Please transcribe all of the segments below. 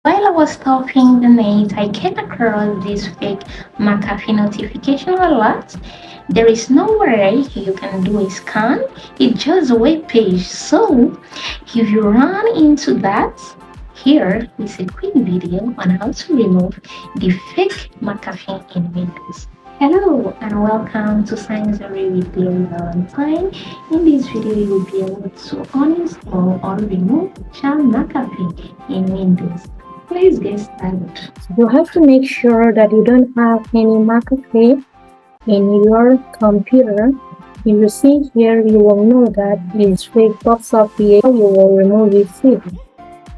While I was surfing the net, I came across this fake McAfee notification alert. There is no way you can do a scan, it's just a web page. So, if you run into that, here is a quick video on how to remove the fake McAfee in Windows. Hello and welcome to Science Array with Glory Valentine. In this video, you will be able to uninstall or remove Child McAfee in Windows. Please get started. You have to make sure that you don't have any McAfee in your computer. If you see here, you will know that it's fake pops up here. You will remove it. See,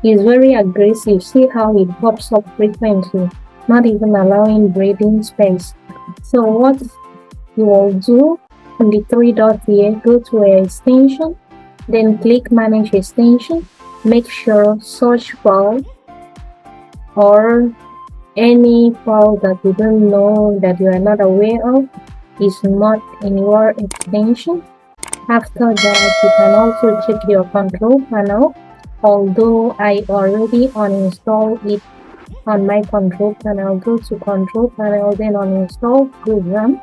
it's very aggressive. See how it pops up frequently, not even allowing breathing space. So what you will do on the three dots here, go to an extension, then click manage extension. Make sure search file or any file that you don't know, that you are not aware of, is not in your extension. After that, you can also check your control panel. Although I already uninstalled it on my control panel, go to control panel, then uninstall program.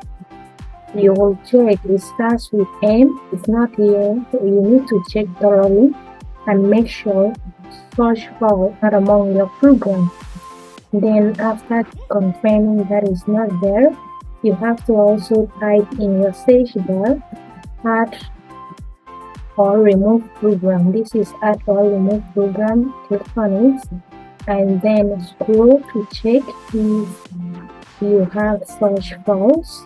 You will check it starts with M. It's not here, so you need to check thoroughly and make sure search file not among your program. Then after confirming that is not there, you have to also type in your search bar add or remove program. This is add or remove program. Click on it and then scroll to check if you have such files.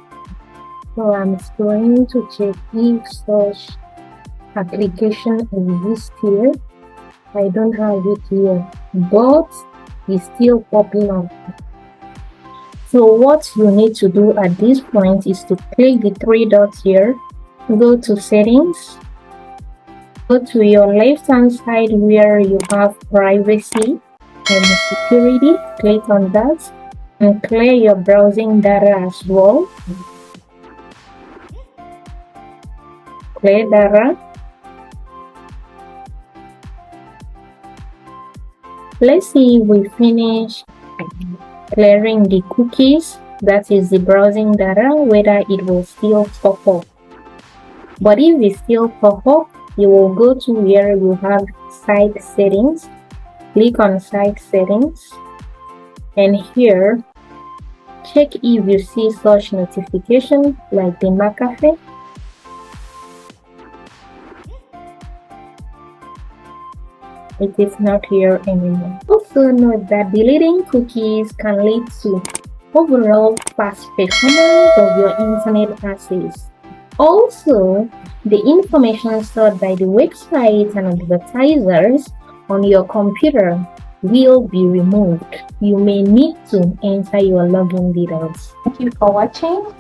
So I'm going to check if such application exists here. I don't have it here, but it's still popping up. So what you need to do at this point is to click the three dots here, go to settings, go to your left hand side where you have privacy and security, click on that and clear your browsing data as well. Clear data. Let's see if we finish clearing the cookies, that is the browsing data, whether it will still pop up. But if it still pop up, you will go to where you have site settings, click on site settings, and here check if you see such notification like the McAfee. It is not here anymore. Also note that deleting cookies can lead to overall fast performance of your internet access. Also, the information stored by the website and advertisers on your computer will be removed. You may need to enter your login details. Thank you for watching.